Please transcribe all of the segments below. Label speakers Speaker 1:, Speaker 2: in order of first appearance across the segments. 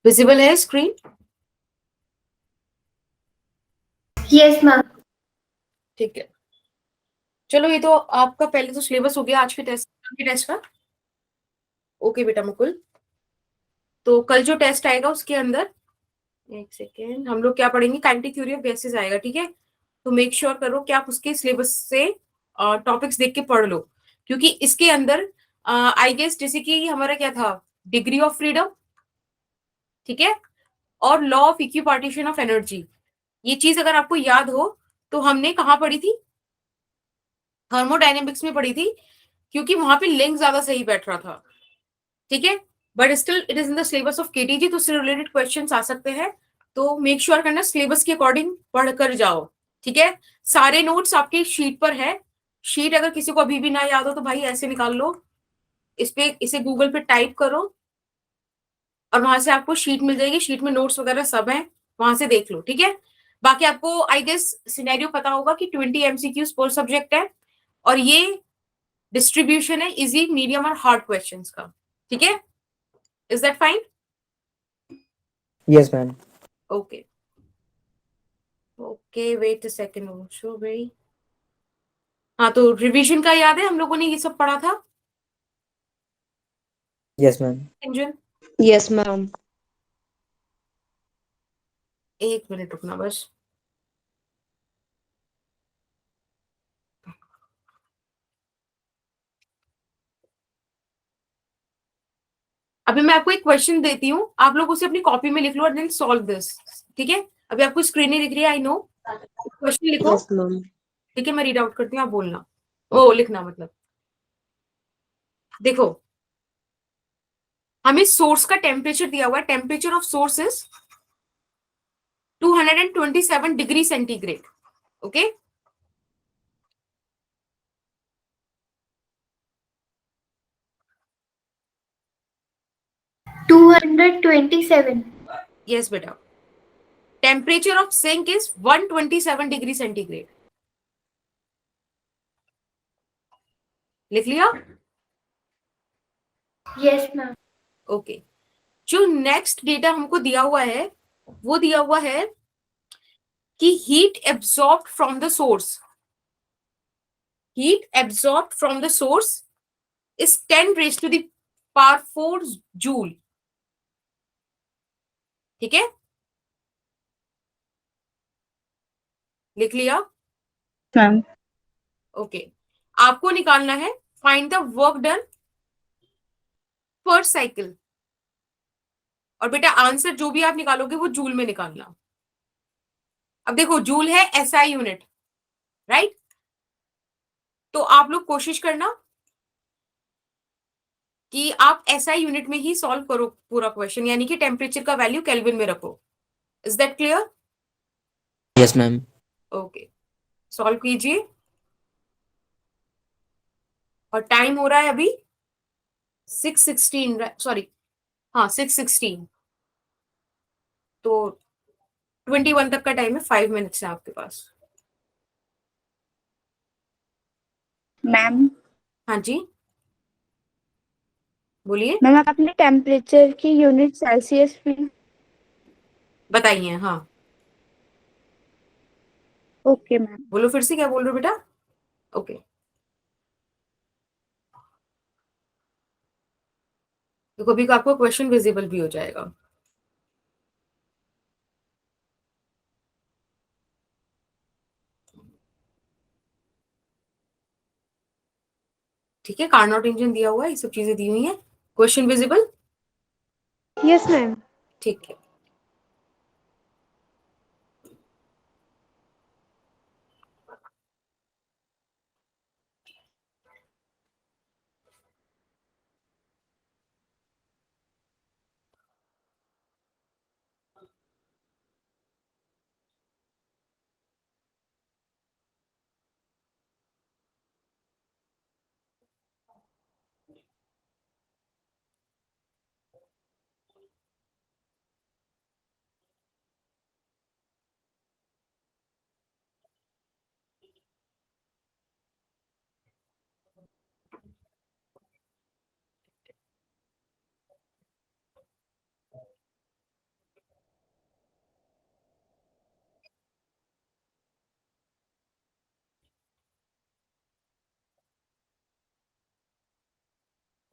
Speaker 1: Visible है screen?
Speaker 2: Yes ma'am.
Speaker 1: ठीक है, चलो ये तो आपका पहले तो सिलेबस हो गया आज के टेस्ट का। ओके बेटा मुकुल, तो कल जो टेस्ट आएगा उसके अंदर, एक सेकेंड, हम लोग क्या पढ़ेंगे, काइनेटिक थ्योरी ऑफ गैसेस आएगा, ठीक है। तो मेक श्योर करो कि आप उसके सिलेबस से टॉपिक्स देख के पढ़ लो, क्योंकि इसके अंदर आई गेस जैसे कि हमारा क्या था, डिग्री ऑफ फ्रीडम, ठीक है, और law of equipartition of energy. ये चीज अगर आपको याद हो तो हमने कहाँ पढ़ी थी, थर्मोडायनेमिक्स में पढ़ी थी, क्योंकि वहां पे लिंक ज्यादा सही बैठ रहा था, ठीक है। But still it is in the syllabus of KTG, तो उससे रिलेटेड क्वेश्चंस आ सकते हैं। तो मेक श्योर करना सिलेबस के अकॉर्डिंग पढ़ कर जाओ, ठीक है। सारे नोट्स आपके शीट पर है। शीट अगर किसी को अभी भी ना याद हो तो भाई ऐसे निकाल लो, इस पे इसे गूगल पे टाइप करो और वहां से आपको शीट मिल जाएगी, शीट में नोट्स वगैरह सब है, वहां से देख लो, ठीक है। बाकी आपको आई गेस सिनेरियो पता होगा कि 20 एमसीक्यूज पर सब्जेक्ट है, और ये डिस्ट्रीब्यूशन है इजी मीडियम और हार्ड क्वेश्चंस का, ठीक है। Is that fine?
Speaker 3: Yes, ma'am.
Speaker 1: Okay okay, wait a second also भाई। हाँ, तो रिवीजन का याद है, हम लोगों ने ये सब पढ़ा था।
Speaker 3: Yes, ma'am.
Speaker 1: Engine,
Speaker 4: yes ma'am.
Speaker 1: एक मिनट रुकना बस। अभी मैं आपको एक क्वेश्चन देती हूँ, आप लोग उसे अपनी कॉपी में लिख लो और देन सॉल्व दिस, ठीक है। अभी आपको स्क्रीन नहीं दिख रही है, आई नो। क्वेश्चन लिखो,
Speaker 4: यस मैम।
Speaker 1: ठीक है, मैं रीड आउट करती हूँ, आप बोलना, ओ लिखना मतलब। देखो, हमें सोर्स का टेम्परेचर दिया हुआ है, temperature of source is 227 degree centigrade, okay.
Speaker 2: 227।
Speaker 1: Yes बेटा, temperature of sink is 127 degree centigrade, लिख लिया?
Speaker 2: Yes ma'am.
Speaker 1: ओके, जो नेक्स्ट डेटा हमको दिया हुआ है वो दिया हुआ है कि heat absorbed from the source, heat absorbed from the source is 10 raise to the power 4 joule, ठीक है, लिख लिया?
Speaker 4: मैम।
Speaker 1: ओके, आपको निकालना है फाइंड द वर्क डन पर साइकिल, और बेटा आंसर जो भी आप निकालोगे वो जूल में निकालना। अब देखो, जूल है एसआई यूनिट, राइट, तो आप लोग कोशिश करना कि आप एसआई यूनिट में ही सॉल्व करो पूरा क्वेश्चन, यानी कि टेम्परेचर का वैल्यू केल्विन में रखो। Is that clear?
Speaker 3: Yes, ma'am.
Speaker 1: Okay, solve कीजिए, और टाइम हो रहा है अभी 6:16, सॉरी, हाँ 6:16, तो 21 तक का टाइम है, 5 मिनट्स है आपके पास।
Speaker 4: मैम
Speaker 1: हाँ जी, बोलिए,
Speaker 4: मैम आपने टेम्परेचर की यूनिट सेल्सियस भी।
Speaker 1: बताइए, हाँ
Speaker 4: ओके मैम।
Speaker 1: बोलो फिर से, क्या बोल रहे हो बेटा? ओके, तो कभी को आपको क्वेश्चन विजिबल भी हो जाएगा। ठीक है, कार्नोट इंजन दिया हुआ है, ये सब चीजें दी हुई हैं, क्वेश्चन विजिबल,
Speaker 4: यस मैम।
Speaker 1: ठीक है।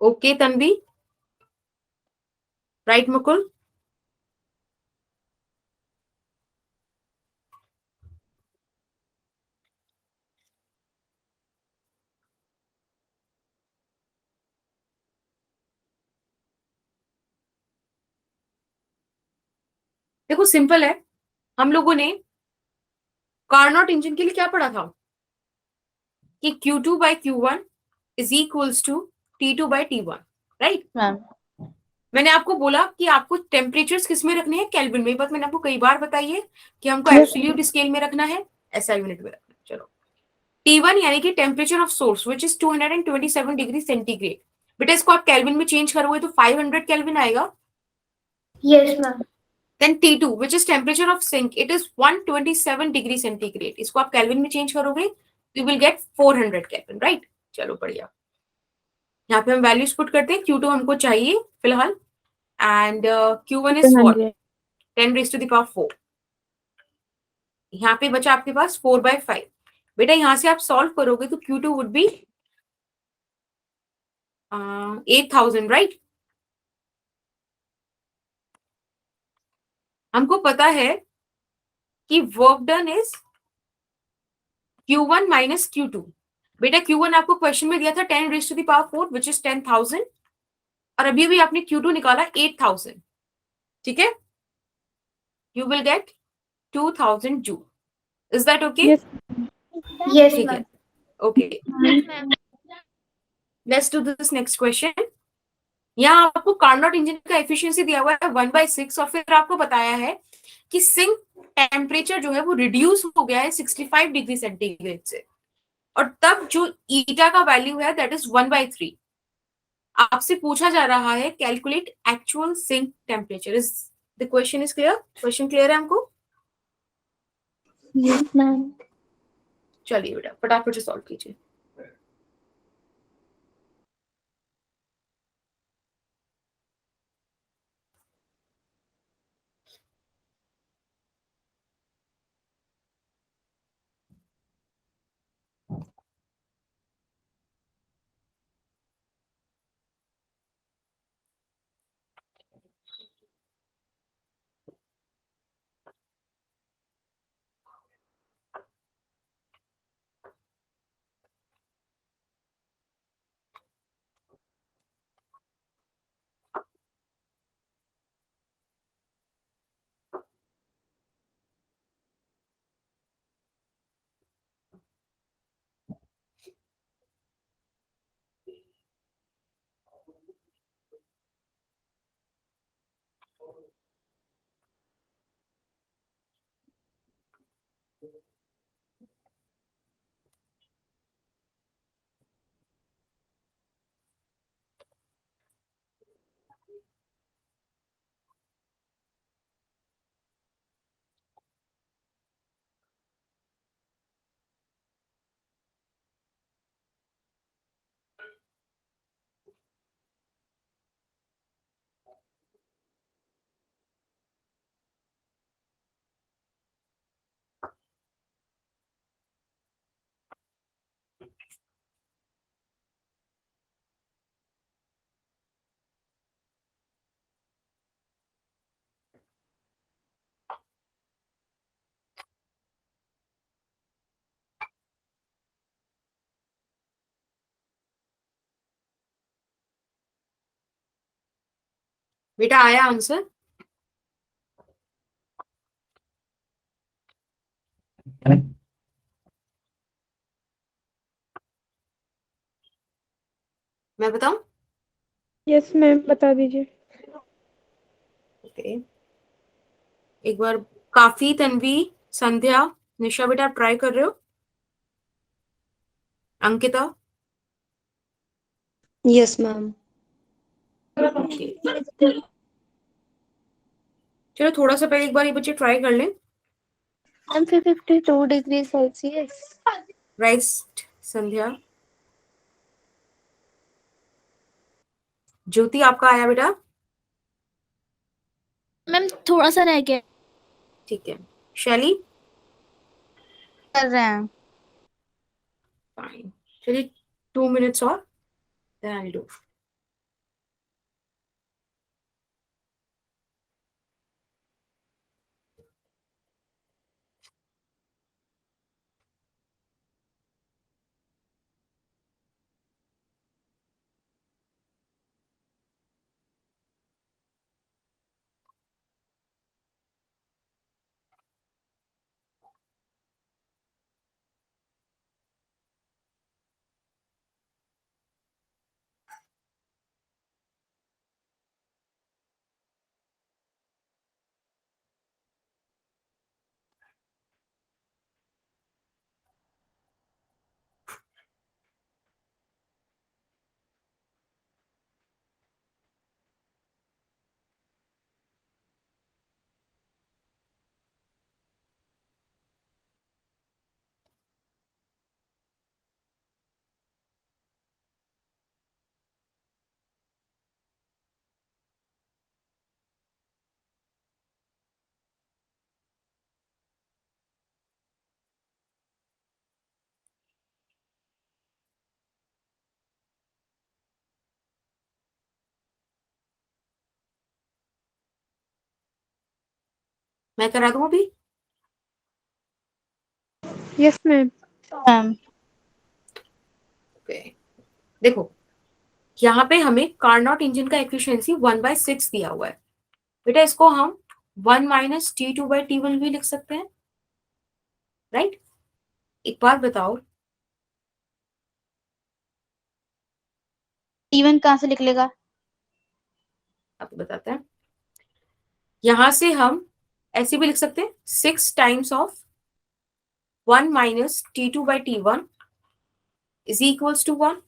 Speaker 1: Okay Tanvi, right Mukul? देखो सिंपल है, हम लोगों ने कार्नोट इंजन के लिए क्या पढ़ा था कि Q2 by Q1 is equals to T2 by T1, right?
Speaker 4: Ma'am.
Speaker 1: मैंने आपको बोला कि आपको टेम्परेचर्स किस में रखने हैं, केल्विन में। बात मैंने आपको कई बार बताई है कि हमको
Speaker 4: Yes,
Speaker 1: एब्सोल्यूट स्केल में रखना है, SI यूनिट में रखना है। चलो, T1 यानी कि temperature of source which is 227 degree centigrade. बेटा इसको आप केल्विन में चेंज करोगे तो 500 केल्विन आएगा।
Speaker 2: Yes, ma'am.
Speaker 1: Then T2 which is temperature of sink, it is 127 degree centigrade. इसको आप केल्विन में चेंज करोगे you will get 400 kelvin, right? चलो बढ़िया, यहाँ पे हम वैल्यूज पुट करते हैं। Q2 हमको चाहिए फिलहाल, and Q1 is what, 10 raised to the power 4। यहाँ पे बचा आपके पास 4/5। बेटा यहाँ से आप सॉल्व करोगे तो Q2 वुड बी 8000, राइट? हमको पता है कि work done is Q1 minus Q2। बेटा Q1 आपको क्वेश्चन में दिया था 10 raised to the power 4 which is 10,000, और अभी भी आपने Q2 निकाला 8000, ठीक है? You will get 2000 joule. Is that okay?
Speaker 4: Yes.
Speaker 2: Yes,
Speaker 1: ठीक है,
Speaker 2: ma'am.
Speaker 1: okay. Let's do this next question. यहाँ आपको कार्नोट इंजन का एफिशिएंसी दिया हुआ है 1/6, और फिर आपको बताया है कि सिंक टेम्परेचर जो है वो रिड्यूस हो गया है 65 डिग्री सेंटीग्रेड से, और तब जो ईटा का वैल्यू है दैट इज 1/3। आपसे पूछा जा रहा है calculate actual sink temperature. Is the question is clear? Question clear है हमको?
Speaker 4: Yes, ma'am.
Speaker 1: चलिए बेटा फटाफट से सॉल्व कीजिए। बेटा आया आंसर? मैं बताऊं?
Speaker 4: Yes, ma'am. बता दीजिए।
Speaker 1: ओके, एक बार काफी, तन्वी, संध्या, निशा बेटा आप ट्राई कर रहे हो? अंकिता?
Speaker 3: Yes, ma'am.
Speaker 1: ओके, चलो थोड़ा सा पहले एक बार ये बच्चे ट्राई कर लें।
Speaker 4: Ma'am, 52 degrees Celsius.
Speaker 1: राइट संध्या। ज्योति आपका आया बेटा?
Speaker 5: मैम थोड़ा सा रह गया।
Speaker 1: ठीक है। शैली?
Speaker 5: कर रहे हैं।
Speaker 1: फाइन, चलिए 2 minutes और, then I'll do. मैं करा दूं अभी?
Speaker 4: Yes, ma'am.
Speaker 5: मैम
Speaker 1: ओके, देखो यहाँ पे हमें कार्नोट इंजन का एफिशिएंसी 1/6 दिया हुआ है बेटा, इसको हम 1 माइनस T2/T1 भी लिख सकते हैं, राइट? एक बात बताओ,
Speaker 5: T1 कहाँ से निकलेगा?
Speaker 1: आपको बताते हैं। यहां से हम ऐसे भी लिख सकते हैं 6 times of 1 minus T2/T1 is equals to 1,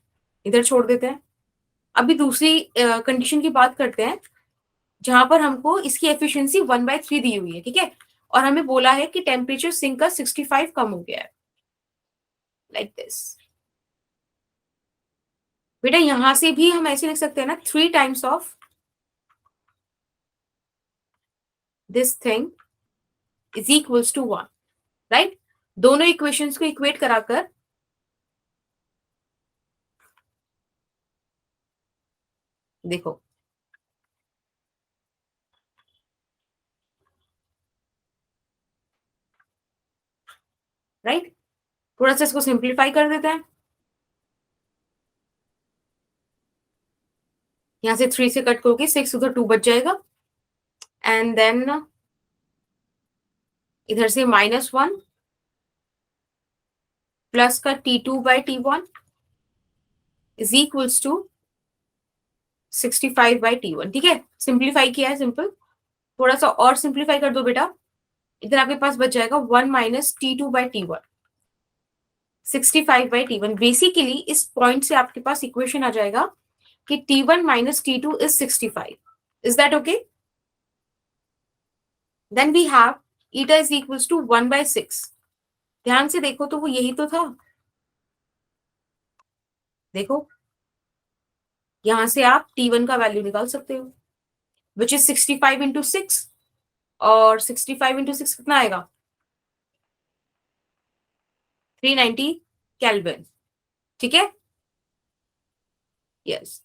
Speaker 1: इधर छोड़ देते हैं। अभी दूसरी कंडीशन की बात करते हैं जहां पर हमको इसकी एफिशिएंसी 1/3 दी हुई है, ठीक है, और हमें बोला है कि टेम्परेचर सिंक का 65 कम हो गया है, लाइक दिस। बेटा यहां से भी हम ऐसे लिख सकते हैं ना, 3 times of this thing is equals to 1, right? दोनों इक्वेशंस को इक्वेट कराकर देखो, राइट? थोड़ा सा इसको सिंप्लीफाई कर देते हैं। यहां से 3 से कट करोगे 6, उधर 2 बच जाएगा, एंड देन इधर से -1 प्लस का T2/T1 is equals to 65/T1, ठीक है? सिंप्लीफाई किया है, सिंपल। थोड़ा सा और सिंप्लीफाई कर दो बेटा, इधर आपके पास बच जाएगा 1 माइनस T2/T1, 65/T1। बेसिकली इस पॉइंट से आपके पास इक्वेशन आ जाएगा कि T1 minus T2 is 65। Is that okay? Then we have eta is equals to 1/6। ध्यान से देखो तो वो यही तो था, देखो यहां से आप T1 का वैल्यू निकाल सकते हो, विच इज 65 इंटू 6, और 65 इंटू 6 कितना आएगा? 390 केल्विन, ठीक है? यस,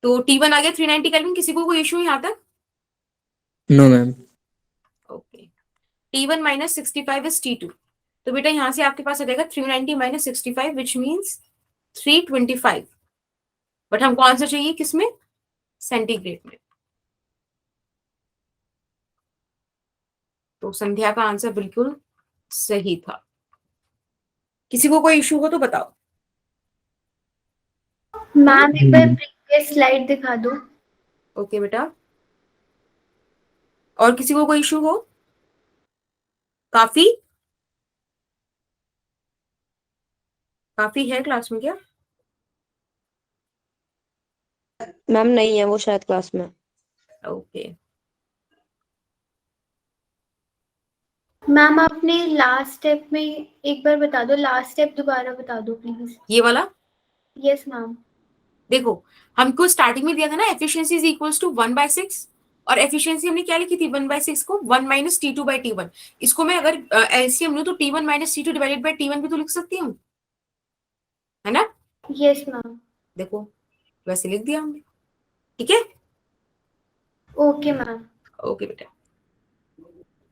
Speaker 1: तो T1 आ गया 390 केल्विन। किसी को कोई इशू यहाँ तक?
Speaker 3: No, ma'am.
Speaker 1: Okay, T1 minus 65 is T2, तो बेटा यहां से आपके पास आ जाएगा 390 माइनस 65 विच मीन्स 325। बट हमको आंसर चाहिए किसमें? सेंटीग्रेड में। तो संध्या का आंसर बिल्कुल सही था। किसी को कोई इशू हो तो बताओ।
Speaker 2: मैम एक बार प्रीवियस स्लाइड दिखा दो।
Speaker 1: ओके बेटा, और किसी को कोई इशू हो? काफी काफी है क्लास में क्या?
Speaker 6: मैम नहीं है वो शायद क्लास में।
Speaker 1: ओके,
Speaker 2: मैम आपने लास्ट स्टेप में एक बार बता दो, लास्ट स्टेप दोबारा बता दो प्लीज।
Speaker 1: ये वाला
Speaker 2: यस मैम।
Speaker 1: देखो, हमको स्टार्टिंग में दिया था ना एफिशिएंसी इज इक्वल्स टू 1/6, और एफिशिएंसी हमने क्या लिखी थी? 1/6 को 1 माइनस T2/T1। इसको मैं अगर एलसीएम लूं तो T1 minus T2 divided by T1 भी तो लिख सकती हूँ, है ना?
Speaker 2: Yes ma'am.
Speaker 1: देखो वैसे लिख दिया हमने, ठीक है?
Speaker 2: Okay ma'am.
Speaker 1: ओके बेटा,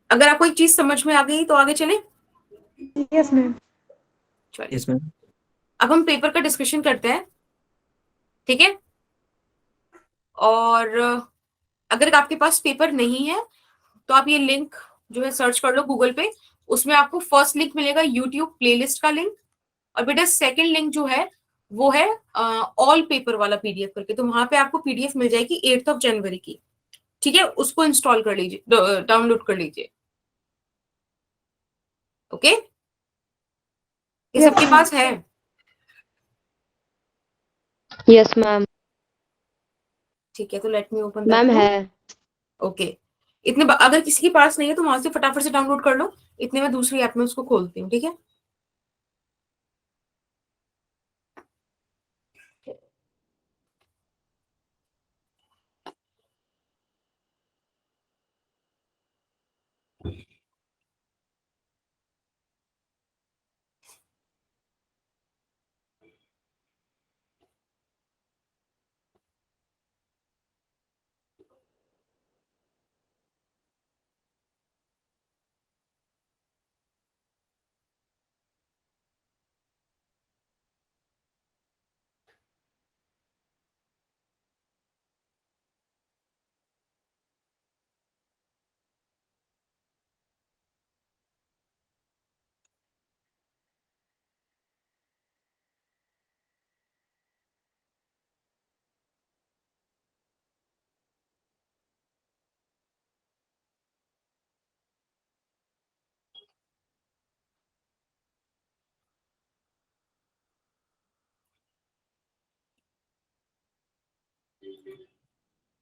Speaker 1: अगर आपको एक चीज समझ में आ गई तो आगे चले।
Speaker 4: Yes, ma'am.
Speaker 1: चलिए,
Speaker 3: Yes, ma'am.
Speaker 1: अब हम पेपर का डिस्कशन करते हैं, ठीक है? और अगर आपके पास पेपर नहीं है तो आप ये लिंक जो है सर्च कर लो गूगल पे। उसमें आपको फर्स्ट लिंक मिलेगा यूट्यूब प्लेलिस्ट का लिंक, और बेटा सेकंड लिंक जो है वो है ऑल पेपर वाला पीडीएफ करके, तो वहां पे आपको पीडीएफ मिल जाएगी 8 जनवरी की, ठीक है? उसको इंस्टॉल कर लीजिए, डाउनलोड कर लीजिए, ओके? ये
Speaker 4: Yes,
Speaker 1: सबके
Speaker 4: ma'am.
Speaker 1: पास है?
Speaker 6: Yes ma'am.
Speaker 1: ठीक है, तो let me open
Speaker 6: ma'am
Speaker 1: that.
Speaker 6: है।
Speaker 1: ओके, अगर किसी के पास नहीं है तो वहां से फटाफट से डाउनलोड कर लो, इतने में दूसरी ऐप में उसको खोलती हूँ, ठीक है?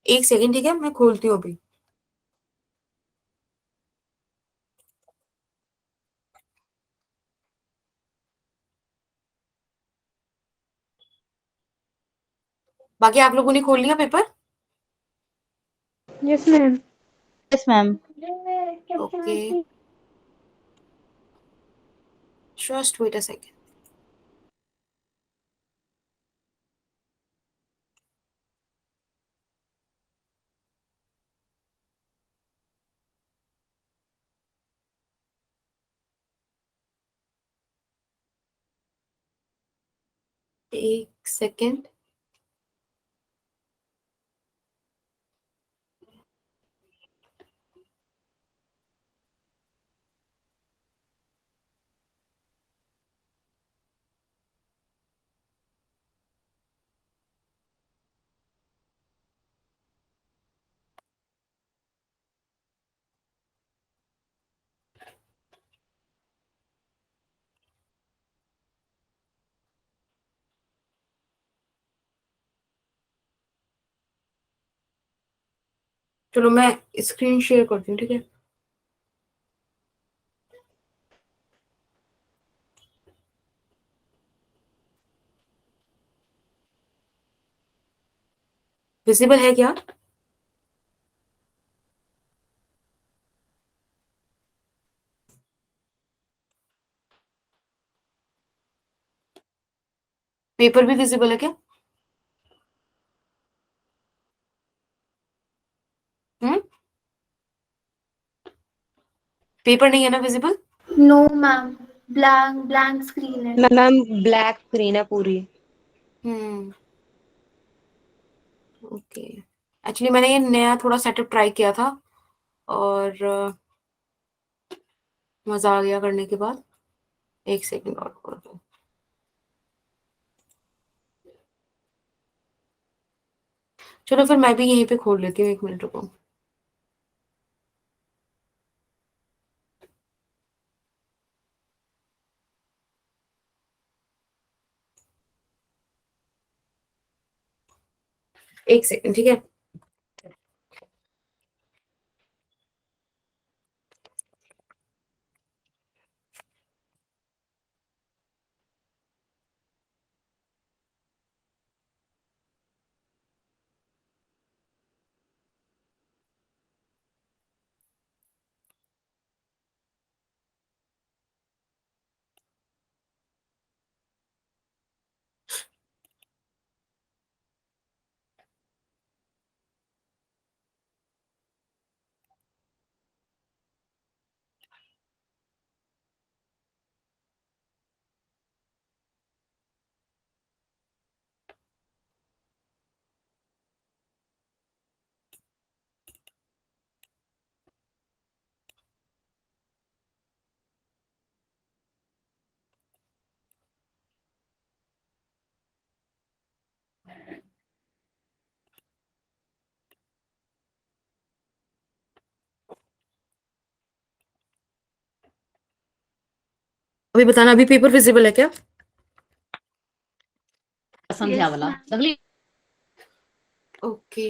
Speaker 1: एक सेकेंड, ठीक है, मैं खोलती हूँ अभी। बाकी आप लोगों ने खोल लिया paper?
Speaker 4: Yes, ma'am.
Speaker 5: Yes ma'am.
Speaker 1: Okay, just wait a second. एक सेकेंड। चलो मैं स्क्रीन शेयर करती हूँ, ठीक है। विजिबल है क्या? पेपर भी विजिबल है क्या? पेपर नहीं है ना visible?
Speaker 2: No ma'am, blank screen है।
Speaker 6: मैम ब्लैक स्क्रीन है पूरी।
Speaker 1: ओके, एक्चुअली मैंने ये नया थोड़ा सेटअप ट्राई किया था और मजा आ गया करने के बाद। एक सेकंड और कर दो। चलो फिर मैं भी यहीं पे खोल लेती हूँ, 1 मिनट रुको। एक सेकंड, ठीक है। अभी बताना, अभी पेपर विजिबल है क्या?
Speaker 7: संध्या वाला अगली।
Speaker 1: ओके।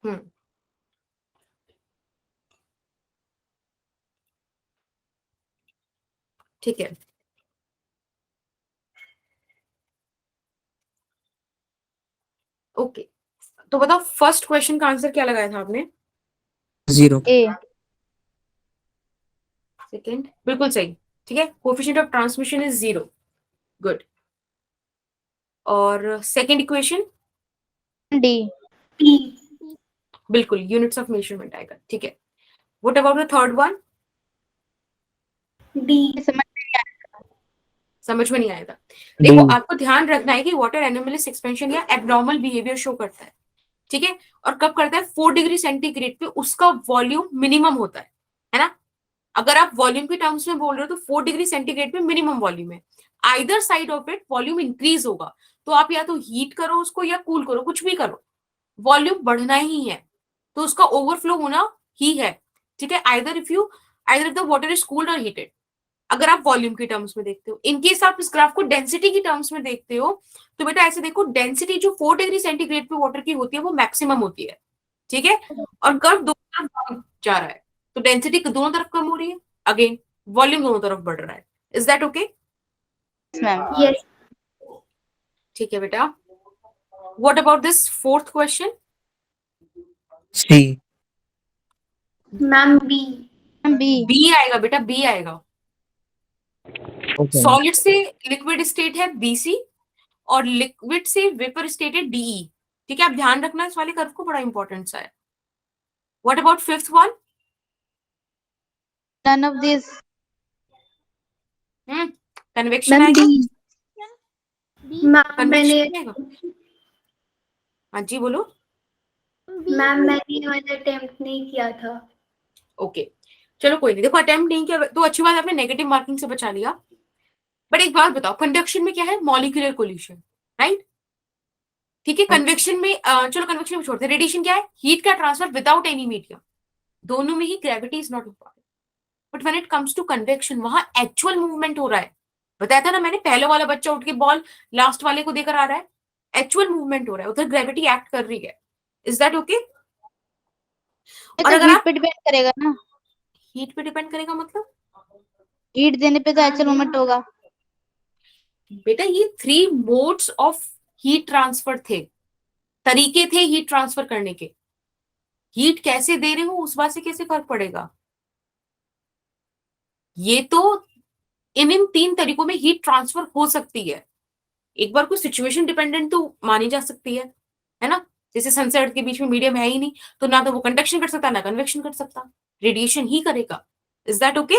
Speaker 1: हम्म, ठीक है। ओके, तो बताओ फर्स्ट क्वेश्चन का आंसर क्या लगाया था आपने?
Speaker 3: 0.
Speaker 5: ए।
Speaker 1: सेकंड बिल्कुल सही, ठीक है। Coefficient of transmission is 0। Good. और सेकंड इक्वेशन?
Speaker 5: डी।
Speaker 2: पी।
Speaker 1: बिल्कुल यूनिट्स ऑफ मेजरमेंट आएगा, ठीक है। What about the third one?
Speaker 2: D.
Speaker 1: समझ में नहीं आएगा।
Speaker 3: D.
Speaker 1: देखो आपको ध्यान रखना है कि वाटर एनोमली एक्सपेंशन या एबनॉर्मल बिहेवियर शो करता है, ठीक है। और कब करता है? 4 डिग्री सेंटीग्रेड पे उसका वॉल्यूम मिनिमम होता है ना। अगर आप वॉल्यूम के टर्म्स में बोल रहे हो तो 4 डिग्री सेंटीग्रेड पे मिनिमम वॉल्यूम है। Either side of it volume increase होगा, तो आप या तो हीट करो उसको या कूल करो, कुछ भी करो, वॉल्यूम बढ़ना ही है, तो उसका ओवरफ्लो होना ही है, ठीक है। Either if the water is cooled और हीटेड, अगर आप वॉल्यूम की टर्म्स में देखते हो। इनकेस आप इस ग्राफ को डेंसिटी की टर्म्स में देखते हो तो बेटा ऐसे देखो, डेंसिटी जो 4 डिग्री सेंटीग्रेड पे वाटर की होती है वो मैक्सिमम होती है, ठीक है, और कर्व दोनों तरफ जा रहा है, तो डेंसिटी दोनों तरफ कम हो रही है, अगेन वॉल्यूम दोनों तरफ बढ़ रहा है। Is that okay?
Speaker 5: Yes, ma'am.
Speaker 2: Yes.
Speaker 1: ठीक है बेटा। What about this fourth question?
Speaker 3: C.
Speaker 2: Ma'am, B.
Speaker 5: Ma'am, B.
Speaker 1: B आएगा बेटा, बी आएगा।
Speaker 3: Okay.
Speaker 1: सॉलिड से लिक्विड स्टेट है बीसी और लिक्विड से वेपर स्टेट है डीई, ठीक है, आप ध्यान रखना इस वाले कर्व को, बड़ा इंपॉर्टेंट सा है। What about fifth one?
Speaker 5: None of these.
Speaker 1: Convection
Speaker 4: ma'am
Speaker 1: आएगा,
Speaker 4: डी
Speaker 2: मैम मैंने
Speaker 1: कन्वेक्शन आएगा। हाँ जी बोलो।
Speaker 2: मैंने ये वाला अटेम्प्ट नहीं किया था।
Speaker 1: ओके चलो कोई नहीं, देखो अटेम्प्ट नहीं किया तो अच्छी बात, आपने नेगेटिव मार्किंग से बचा लिया। बट एक बात बताओ, कंडक्शन में क्या है? Molecular collision, right? ठीक है, कन्वेक्शन में चलो कन्वेक्शन में छोड़ते हैं। रेडिएशन क्या है? हीट का ट्रांसफर विदाउट एनी मीडियम, दोनों में ही gravity is not important. But when it comes to convection, वहां एक्चुअल मूवमेंट हो रहा है। बताया था ना मैंने, पहले वाला बच्चा उठ के बॉल लास्ट वाले को देकर आ रहा है, एक्चुअल मूवमेंट हो रहा है, उधर ग्रेविटी एक्ट कर रही है। Is that okay?
Speaker 5: ये
Speaker 1: और
Speaker 5: तो
Speaker 1: अगर
Speaker 5: हीट
Speaker 1: आप
Speaker 5: पे डिपेंड करेगा ना,
Speaker 1: हीट पे डिपेंड करेगा मतलब
Speaker 5: हीट देने पे तो एक्चुअल मूवमेंट होगा।
Speaker 1: बेटा ये 3 मोड्स ऑफ हीट ट्रांसफर थे, तरीके थे हीट ट्रांसफर करने के। हीट कैसे दे रहे हो उस बात से कैसे फर्क पड़ेगा? ये तो इन 3 तरीकों में हीट ट्रांसफर हो सकती है। एक बार कोई सिचुएशन डिपेंडेंट तो मानी जा सकती है ना? जैसे सन से अर्थ के बीच में मीडियम है ही नहीं, तो ना तो वो कंडक्शन कर सकता ना कन्वेक्शन कर सकता, रेडिएशन ही करेगा। Is that okay?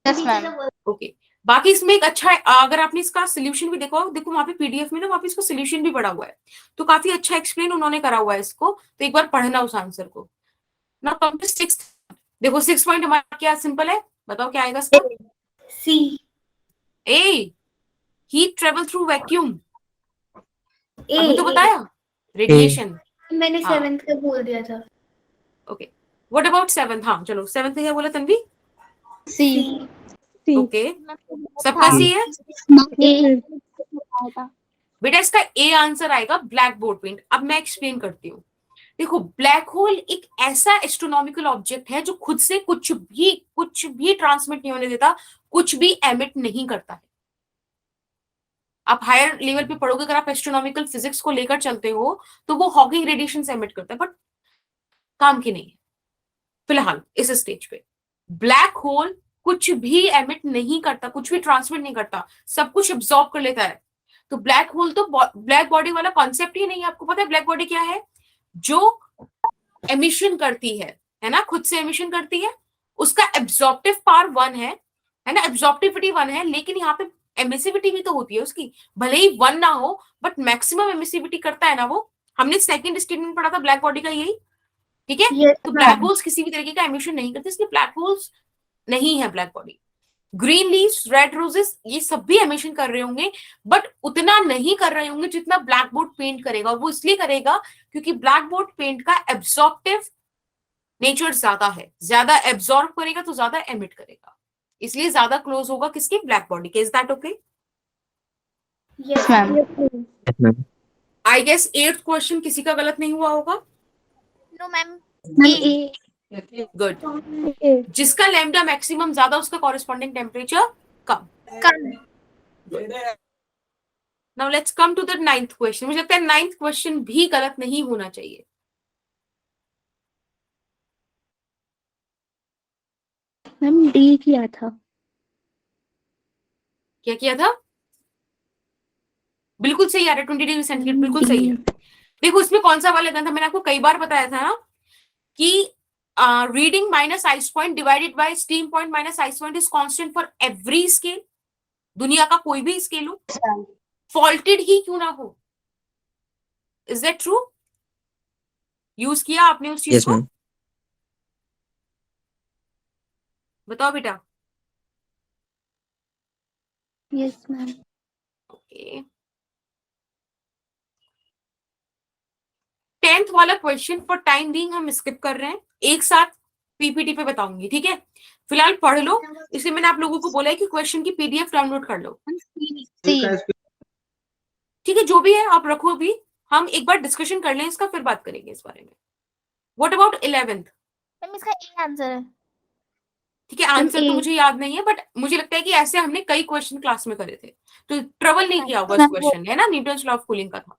Speaker 5: Yes ma'am.
Speaker 1: Okay बाकी इसमें एक अच्छा है, अगर आपने इसका सोल्यूशन भी देखो, देखो वहां पे पीडीएफ में ना वहां पे इसका सोल्यूशन भी पड़ा हुआ है, तो काफी अच्छा एक्सप्लेन उन्होंने करा हुआ है इसको, तो एक बार पढ़ना उस आंसर को ना। कम टू 6, देखो 6 पॉइंट हमारा क्या सिंपल है, बताओ क्या आएगा इसका?
Speaker 2: सी।
Speaker 1: ए, हीट ट्रेवल थ्रू वैक्यूम,
Speaker 2: ए
Speaker 1: अभी तो बताया, रेडिएशन।
Speaker 2: मैंने
Speaker 1: हाँ।
Speaker 2: 7th का बोल दिया था।
Speaker 1: Okay what about 7th? हाँ चलो 7th क्या बोला तन्वी?
Speaker 5: सी।
Speaker 4: सी
Speaker 1: ओके सबका सी है
Speaker 2: ए।
Speaker 1: बेटा, इसका ए आंसर आएगा ब्लैक बोर्ड पेंट। अब मैं एक्सप्लेन करती हूँ। देखो ब्लैक होल एक ऐसा एस्ट्रोनॉमिकल ऑब्जेक्ट है जो खुद से कुछ भी ट्रांसमिट नहीं होने देता, कुछ भी एमिट नहीं करता है। आप हायर लेवल पे पढ़ोगे, अगर आप एस्ट्रोनॉमिकल फिजिक्स को लेकर चलते हो तो वो हॉकिंग रेडिएशन से एमिट करता है, बट काम की नहीं है फिलहाल इस स्टेज पे। ब्लैक होल कुछ भी एमिट नहीं करता, कुछ भी ट्रांसमिट नहीं करता, सब कुछ एब्जॉर्ब कर लेता है। तो ब्लैक होल तो ब्लैक बॉडी वाला कॉन्सेप्ट ही नहीं है। आपको पता है ब्लैक बॉडी क्या है? जो एमिशन करती है ना, खुद से एमिशन करती है, उसका एब्जॉर्प्टिव पावर 1 है ना, एब्जॉर्प्टिविटी 1 है, लेकिन यहाँ पे एमिसिविटी भी तो होती है उसकी, भले ही 1 ना हो बट मैक्सिमम एमिसिविटी करता है ना वो। हमने सेकंड स्टेटमेंट पढ़ा था ब्लैक बॉडी का यही, ठीक है।
Speaker 2: Yes,
Speaker 1: तो ब्लैक
Speaker 2: ma'am.
Speaker 1: होल्स किसी भी तरीके का एमिशन नहीं करते, इसलिए ब्लैक होल्स नहीं है black body. Green leaves, red roses, ये सब भी एमिशन कर रहे होंगे, बट उतना नहीं कर रहे होंगे जितना ब्लैक बोर्ड पेंट करेगा। और वो इसलिए करेगा क्योंकि ब्लैक बोर्ड पेंट का एब्जॉर्प्टिव नेचर ज्यादा है, ज्यादा एब्जॉर्ब करेगा तो ज्यादा एमिट करेगा, इसलिए ज्यादा क्लोज होगा किसके? ब्लैक बॉडी के। Is that okay?
Speaker 2: Yes,
Speaker 5: मैम।
Speaker 3: Yes, ma'am.
Speaker 1: I guess 8th question किसी का गलत नहीं हुआ होगा।
Speaker 5: No ma'am.
Speaker 2: Ma'am, A.
Speaker 1: Good.
Speaker 4: A
Speaker 1: जिसका लैम्डा मैक्सिमम ज्यादा उसका कॉरेस्पॉन्डिंग टेम्परेचर कम। Now let's come to the 9th question. मुझे लगता है 9th क्वेश्चन भी गलत नहीं होना चाहिए।
Speaker 2: मैम डी किया था।
Speaker 1: क्या किया था? बिल्कुल सही आ रहा है, 20 डिग्री सेंटीग्रेड बिल्कुल सही है। देखो इसमें कौन सा वाला गन था, मैंने आपको कई बार बताया था ना कि reading minus ice point divided by steam point minus ice point is constant for every scale. दुनिया का कोई भी स्केल हो, फॉल्टेड ही क्यों ना हो। Is that true? यूज किया आपने उस चीज
Speaker 3: Yes,
Speaker 1: को?
Speaker 3: ma'am.
Speaker 1: बताओ बेटा।
Speaker 2: Yes, ma'am.
Speaker 1: ओके 10th वाला क्वेश्चन फॉर टाइम बीइंग हम स्किप कर रहे हैं, एक साथ पीपीटी पे बताऊंगी, ठीक है? फिलहाल पढ़ लो, इसलिए मैंने आप लोगों को बोला है कि क्वेश्चन की पीडीएफ डाउनलोड कर लो,
Speaker 5: सी
Speaker 1: ठीक है? जो भी है आप रखो, अभी हम एक बार डिस्कशन कर लें इसका, फिर बात करेंगे इस बारे में। What about 11th?
Speaker 4: मैम इसका ए आंसर है।
Speaker 1: ठीक है, आंसर तो
Speaker 2: A।
Speaker 1: मुझे याद नहीं है, बट मुझे लगता है कि ऐसे हमने कई क्वेश्चन क्लास में करे थे, तो ट्रबल नहीं किया होगा इस क्वेश्चन है ना, न्यूटन्स लॉ ऑफ कूलिंग का था,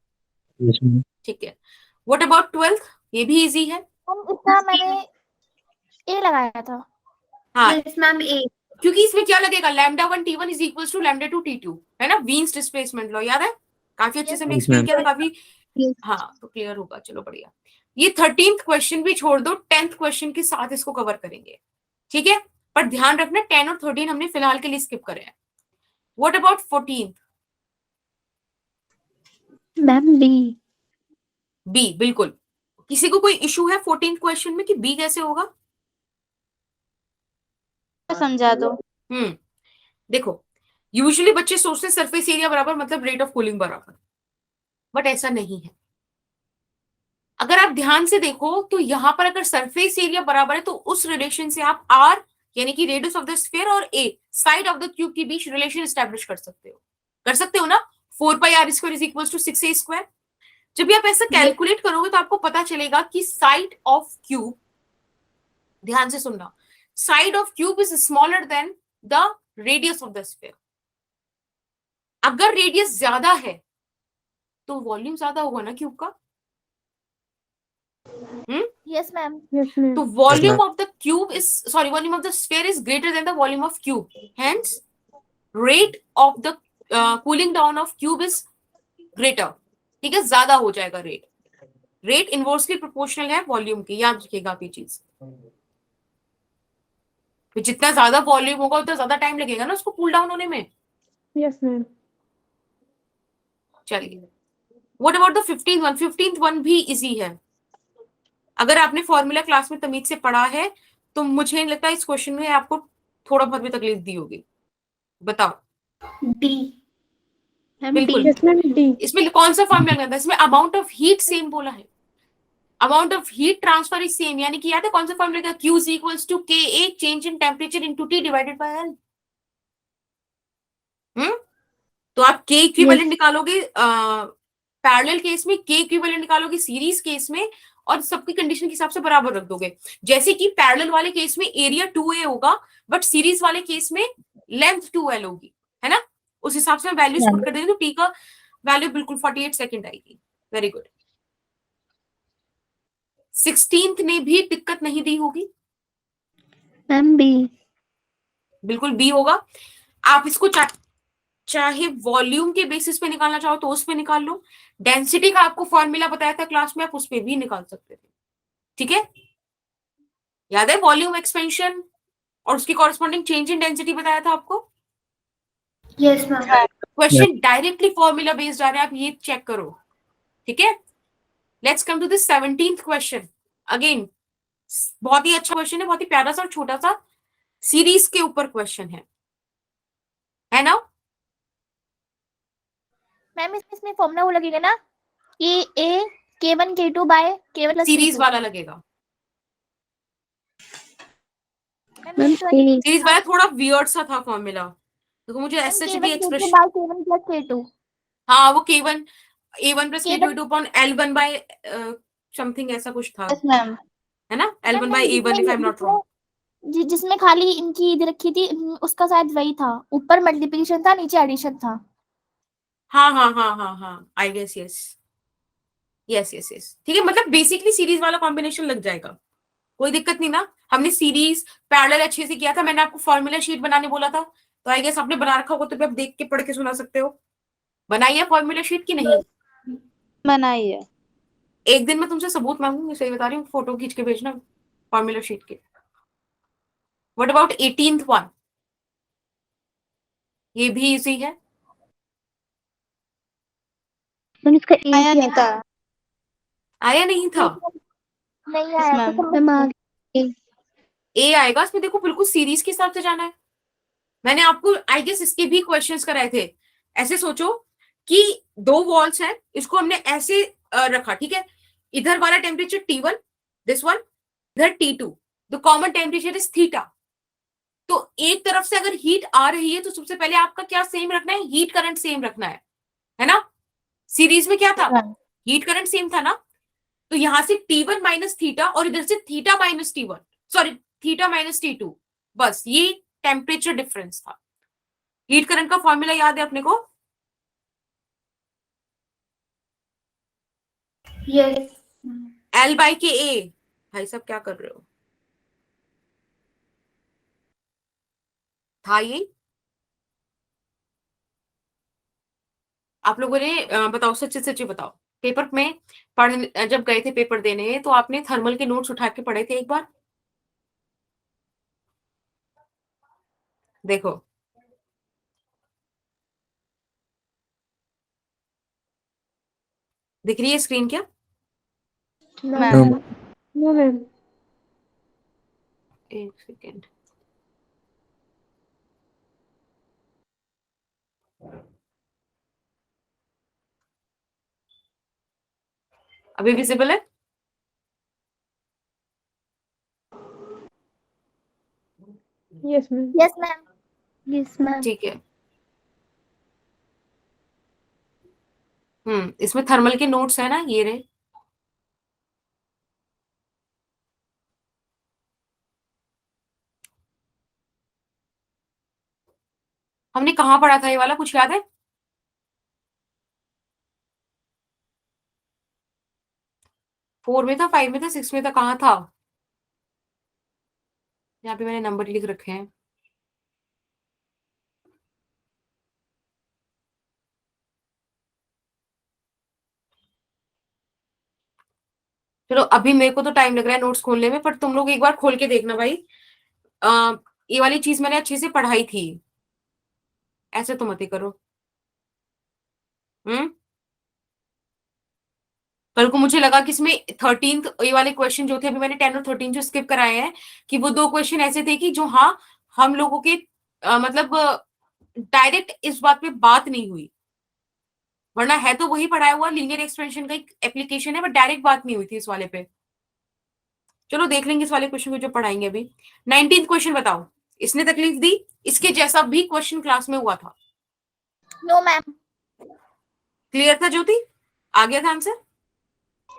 Speaker 3: Yes, ma'am.
Speaker 1: ठीक है? What about 12th? ये भी इजी है।
Speaker 4: मैम इसका मैंने ए लगाया था।
Speaker 1: हाँ,
Speaker 2: यस मैम A।
Speaker 1: क्योंकि इसमें क्या लगेगा, λ1 t1 is equals to λ2 t2, है ना? वीन्स डिस्प्लेसमेंट लॉ याद है? काफी अच्छे से हमने
Speaker 3: Yes,
Speaker 1: एक्सप्लेन
Speaker 3: ma'am.
Speaker 1: किया था, काफी। हाँ, तो क्लियर होगा, चलो बढ़िया। ये 13th क्वेश्चन भी छोड़ दो, 10th क्वेश्चन के साथ इसको कवर करेंगे, ठीक है? पर ध्यान रखना 10 और 13 हमने फिलहाल के लिए स्किप करे हैं। What about 14th?
Speaker 2: Ma'am B।
Speaker 1: B, बिल्कुल। किसी को कोई इशू है 14th क्वेश्चन में कि बी कैसे होगा?
Speaker 5: समझा दो।
Speaker 1: देखो, यूजुअली बच्चे सोचते हैं सरफेस एरिया बराबर मतलब रेट ऑफ कूलिंग बराबर, बट ऐसा नहीं है। अगर आप ध्यान से देखो तो यहां पर अगर सरफेस एरिया बराबर है तो उस रिलेशन से आप आर यानी कि रेडियस ऑफ द स्फीयर और ए साइड ऑफ द क्यूब के बीच रिलेशन एस्टैब्लिश कर सकते हो ना? 4πr² is equal to 6a²। जब भी आप ऐसा कैलकुलेट करोगे तो आपको पता चलेगा कि साइड ऑफ क्यूब, ध्यान से सुनना, side of cube is smaller than the radius of the sphere. अगर रेडियस ज्यादा है तो वॉल्यूम ज्यादा होगा ना क्यूब का?
Speaker 4: Yes ma'am.
Speaker 2: Yes ma'am.
Speaker 1: तो volume of the cube is sorry volume of the sphere is greater than the volume of cube, hence rate of the cooling down of cube is greater, ठीक है? ज्यादा हो जाएगा rate inversely proportional है volume के, याद रखिएगा आप ये चीज। तो जितना ज्यादा वॉल्यूम होगा उतना ज्यादा टाइम लगेगा ना उसको कूल डाउन होने में।
Speaker 2: Yes ma'am.
Speaker 1: चलिए, what about the 15th one? 15th one भी इजी है। अगर आपने फॉर्मूला क्लास में तमीज से पढ़ा है तो मुझे नहीं लगता इस क्वेश्चन में आपको थोड़ा बहुत भी तकलीफ दी होगी। बताओ।
Speaker 2: D। मैम
Speaker 1: बिल्कुल।
Speaker 2: D। Yes ma'am D।
Speaker 1: इसमें कौन सा फॉर्मूला लगता है? इसमें अमाउंट ऑफ हीट सेम बोला है, amount of heat transfer is same, यानी कि याद है कौन सा फॉर्मूला का? Q is equals to KA change in temperature into T divided by L। तो आप K इक्विवेलेंट निकालोगे पैरेलल केस में, K इक्विवेलेंट निकालोगे सीरीज केस में, और सबकी कंडीशन के हिसाब से बराबर रख दोगे। जैसे कि पैरेलल वाले केस में एरिया 2A होगा, बट सीरीज वाले केस में लेंथ 2L होगी, है ना? उस हिसाब से वैल्यूज पुट कर देंगे तो T का वैल्यू बिल्कुल 48 सेकंड आएगी। Very good. 16th ने भी दिक्कत नहीं दी होगी?
Speaker 2: Ma'am B।
Speaker 1: बिल्कुल बी होगा। आप इसको चाहे वॉल्यूम के बेसिस पे निकालना चाहो तो उस पे निकाल लो, डेंसिटी का आपको फॉर्मूला बताया था क्लास में, आप उस पे भी निकाल सकते थे, ठीक है? याद है वॉल्यूम एक्सपेंशन और उसकी कॉरेस्पॉन्डिंग चेंज इन डेंसिटी बताया था आपको?
Speaker 2: Yes ma'am.
Speaker 1: Question directly formula based आ रहा है, आप ये चेक करो, ठीक है? Let's come to the 17th question. Again बहुत ही अच्छा क्वेश्चन है, बहुत ही प्यारा सा और छोटा सा सीरीज के ऊपर क्वेश्चन है ना?
Speaker 4: मैम इसमें फॉर्मूला वो लगेगा ना कि A K1 K2 bye K1 plus
Speaker 1: series वाला लगेगा।
Speaker 2: Ma'am A।
Speaker 1: सीरीज वाला थोड़ा वियर्ड सा था फॉर्मूला, तो मुझे SHD expression,
Speaker 4: bye K1 plus K2।
Speaker 1: हाँ वो K1 A1 plus
Speaker 4: K1
Speaker 1: K2 upon L1 bye something ऐसा कुछ था,
Speaker 5: यस मैम।
Speaker 1: है ना? L1 by A1 if I am not wrong.
Speaker 4: जिसमें खाली इनकी इधर रखी थी उसका शायद वही था, ऊपर मल्टीप्लिकेशन था नीचे एडिशन था।
Speaker 1: हाँ आई गेस यस ठीक है, मतलब बेसिकली सीरीज वाला कॉम्बिनेशन लग जाएगा, कोई दिक्कत नहीं ना? हमने सीरीज पैरेलल अच्छे से किया था, मैंने आपको फॉर्मूला शीट बनाने बोला था, तो आई गेस आपने बना रखा होगा, तो भी आप देख के पढ़ के सुना सकते हो। बनाई है फॉर्मूला शीट की नहीं?
Speaker 5: बनाई है।
Speaker 1: एक दिन मैं तुमसे सबूत मांगूंगी, सही बता रही हूँ, फोटो खींच के भेजना फॉर्मूला शीट के। What about 18th one? ये भी इजी है।
Speaker 2: मैम इसका A
Speaker 5: आया नहीं था।
Speaker 1: आया नहीं था?
Speaker 4: नहीं
Speaker 5: Yes,
Speaker 4: आया
Speaker 5: ma'am.
Speaker 4: तो
Speaker 2: मैम आगे
Speaker 1: ए आएगा इसमें, देखो बिल्कुल सीरीज के हिसाब से जाना है। मैंने आपको आई गेस इसके भी क्वेश्चंस कराए थे। ऐसे सोचो कि दो वॉल्स हैं, इसको हमने ऐसे रखा, ठीक है? इधर वाला टेम्परेचर T1, दिस वन, इधर T2, the common temperature is theta. तो एक तरफ से अगर हीट आ रही है तो सबसे पहले आपका क्या सेम रखना है, हीट करंट सेम रखना है ना। सीरीज में क्या था, हीट करंट सेम था ना। तो यहां से T1 माइनस थीटा और इधर से theta minus T1, sorry theta minus T2, बस ये टेम्परेचर डिफरेंस था। हीट करंट का फॉर्मूला याद है अपने को?
Speaker 2: यस
Speaker 1: L बाई के ए। भाई साहब क्या कर रहे हो, था ये आप लोगों ने बताओ, सच्चे सच्चे बताओ, पेपर में पढ़ जब गए थे पेपर देने तो आपने थर्मल के नोट्स उठा के पढ़े थे एक बार? देखो दिख रही है स्क्रीन क्या?
Speaker 5: Ma'am
Speaker 6: no ma'am.
Speaker 1: एक सेकेंड, अभी विजिबल है?
Speaker 6: Yes ma'am.
Speaker 4: Yes ma'am.
Speaker 2: Yes ma'am.
Speaker 1: ठीक है। इसमें थर्मल के नोट्स है ना, ये रहे। हमने कहाँ पढ़ा था ये वाला, कुछ याद है? फोर में था, फाइव में था, सिक्स में था, कहाँ था? यहाँ पे मैंने नंबर लिख रखे हैं। चलो अभी मेरे को तो टाइम लग रहा है नोट्स खोलने में, पर तुम लोग एक बार खोल के देखना भाई। ये वाली चीज मैंने अच्छे से पढ़ाई थी, ऐसे तो मत ही करो। हम्म कल को मुझे लगा कि इसमें 13th ये वाले क्वेश्चन जो थे, अभी मैंने 10 और 13 जो स्किप कराए हैं, कि वो दो क्वेश्चन ऐसे थे कि जो हाँ हम लोगों के मतलब डायरेक्ट इस बात पे बात नहीं हुई, वरना है तो वही पढ़ाया हुआ, लीनियर एक्सपेंशन का एक एप्लीकेशन है, बट डायरेक्ट बात नहीं हुई थी इस वाले पे। चलो देख लेंगे इस वाले क्वेश्चन को जो पढ़ाएंगे अभी। 19th क्वेश्चन बताओ, इसने तकलीफ दी, इसके जैसा भी क्वेश्चन क्लास में हुआ था।
Speaker 4: No ma'am.
Speaker 1: क्लियर था ज्योति? आ गया था आंसर?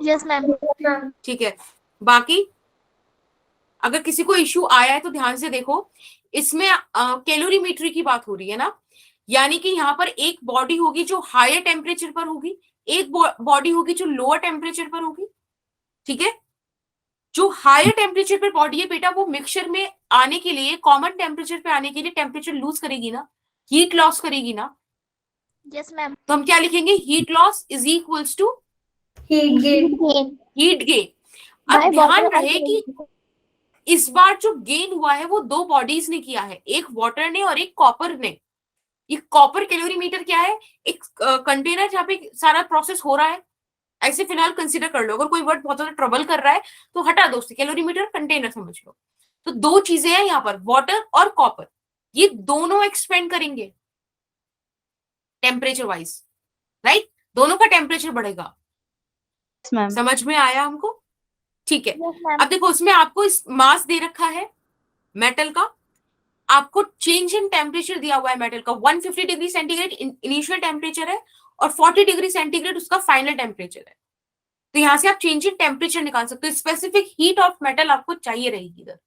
Speaker 4: Yes ma'am.
Speaker 1: ठीक है। बाकी अगर किसी को इश्यू आया है तो ध्यान से देखो, इसमें कैलोरीमेट्री की बात हो रही है ना, यानी कि यहाँ पर एक बॉडी होगी जो हायर टेम्परेचर पर होगी, एक बॉडी होगी जो लोअर टेम्परेचर पर होगी। ठीक है, जो हायर टेम्परेचर पर बॉडी है बेटा, वो मिक्सचर में आने के लिए, कॉमन टेम्परेचर पे आने के लिए टेम्परेचर लूज करेगी ना, हीट लॉस करेगी ना।
Speaker 4: Yes ma'am.
Speaker 1: तो हम क्या लिखेंगे, heat loss is equals to
Speaker 2: heat gain.
Speaker 1: Heat gain. अब ध्यान रहे कि इस बार जो गेन हुआ है वो दो बॉडीज ने किया है, एक वाटर ने और एक कॉपर ने। ये कॉपर कैलोरीमीटर क्या है, एक कंटेनर जहाँ पे सारा प्रोसेस हो रहा है, ऐसे फिलहाल कंसीडर कर लो। अगर कोई वर्ड बहुत ज्यादा ट्रबल कर रहा है तो हटा दो उससे, कैलोरीमीटर कंटेनर समझ लो। तो दो चीजें हैं यहाँ पर, वाटर और कॉपर, ये दोनों एक्सपेंड करेंगे टेम्परेचर वाइज, राइट? दोनों का टेम्परेचर बढ़ेगा।
Speaker 5: मैम।
Speaker 1: समझ में आया हमको? ठीक है।
Speaker 4: Yes ma'am.
Speaker 1: अब देखो उसमें आपको इस मास दे रखा है मेटल का, आपको चेंज इन टेम्परेचर दिया हुआ है मेटल का, 150 डिग्री सेंटीग्रेड इनिशियल टेम्परेचर है और 40 डिग्री सेंटीग्रेड उसका फाइनल टेम्परेचर है। तो यहां से आप चेंज इन टेम्परेचर निकाल सकते हो, स्पेसिफिक हीट ऑफ मेटल आपको चाहिए रहेगी इधर।